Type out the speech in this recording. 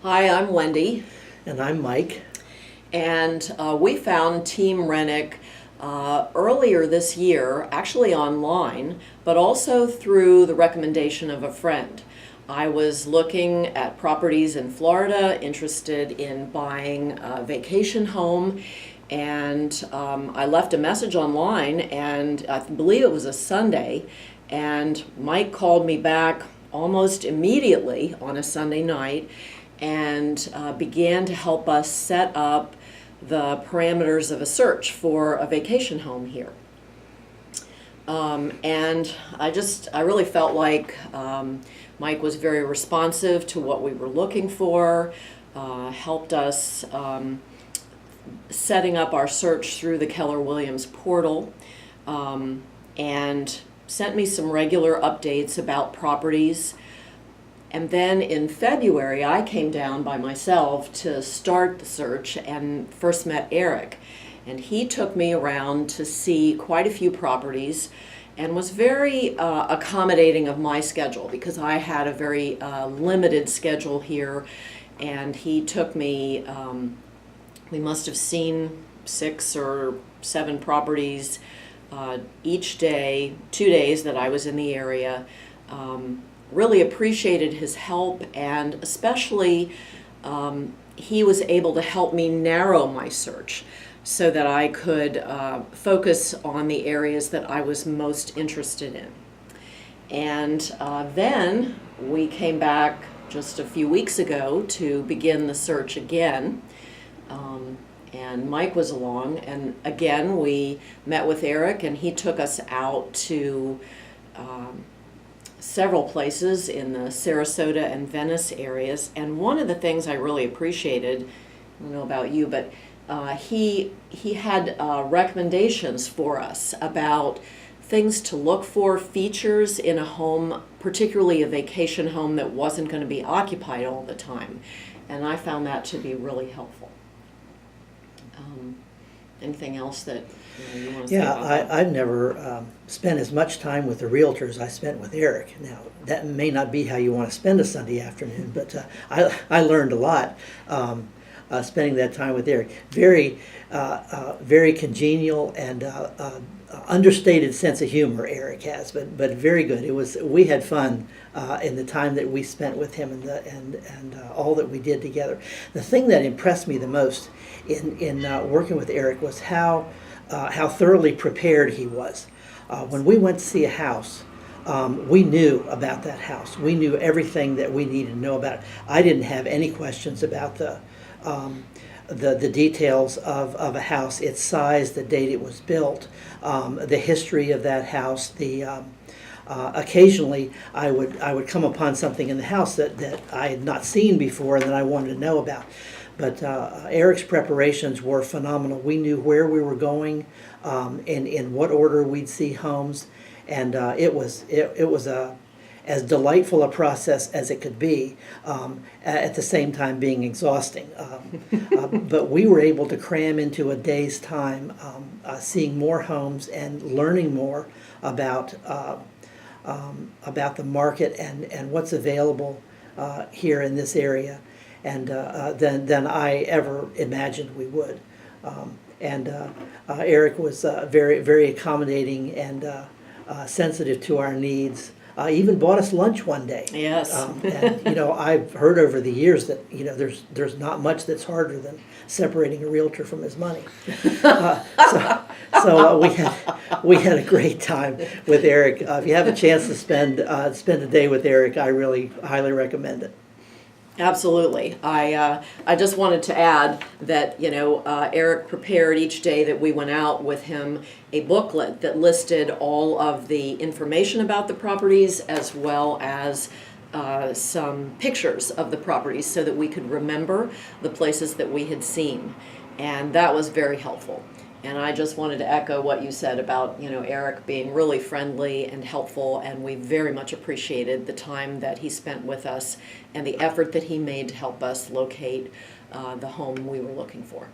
Hi, I'm Wendy, And I'm Mike. and we found Team Renick earlier this year, actually online, but also through the recommendation of a friend. I was looking at properties in Florida, interested in buying a vacation home, and I left a message online, and I believe it was a Sunday, and Mike called me back almost immediately on a Sunday night and began to help us set up the parameters of a search for a vacation home here. And I really felt like Mike was very responsive to what we were looking for, helped us setting up our search through the Keller Williams portal, and sent me some regular updates about properties. And then in February, I came down by myself to start the search and first met Eric. And he took me around to see quite a few properties and was very accommodating of my schedule because I had a very limited schedule here. And he took me, we must have seen 6 or 7 properties each day, 2 days that I was in the area. Really appreciated his help, and especially he was able to help me narrow my search so that I could focus on the areas that I was most interested in. And then we came back just a few weeks ago to begin the search again. And Mike was along, and again we met with Eric, and he took us out to several places in the Sarasota and Venice areas. And one of the things I really appreciated, I don't know about you, but he had recommendations for us about things to look for, features in a home, particularly a vacation home that wasn't going to be occupied all the time. And I found that to be really helpful. Anything else that you want to say about that? I've never spent as much time with the realtor as I spent with Eric. Now, that may not be how you want to spend a Sunday afternoon, but I learned a lot spending that time with Eric. Very congenial and understated sense of humor Eric has, but very good. We had fun in the time that we spent with him and all that we did together. The thing that impressed me the most in working with Eric was how thoroughly prepared he was. When we went to see a house, we knew about that house. We knew everything that we needed to know about it. I didn't have any questions about the details of a house, its size, the date it was built, the history of that house. Occasionally, I would come upon something in the house that I had not seen before and that I wanted to know about. But Eric's preparations were phenomenal. We knew where we were going, in what order we'd see homes, and it was as delightful a process as it could be, at the same time being exhausting. But we were able to cram into a day's time, seeing more homes and learning more about the market and what's available here in this area, and than I ever imagined we would. Eric was very, very accommodating and sensitive to our needs. Even bought us lunch one day. Yes. And I've heard over the years that there's not much that's harder than separating a realtor from his money. So we had a great time with Eric. If you have a chance to spend a day with Eric, I really highly recommend it. Absolutely. I just wanted to add that Eric prepared each day that we went out with him a booklet that listed all of the information about the properties as well as some pictures of the properties so that we could remember the places that we had seen, and that was very helpful. And I just wanted to echo what you said about Eric being really friendly and helpful, and we very much appreciated the time that he spent with us and the effort that he made to help us locate the home we were looking for.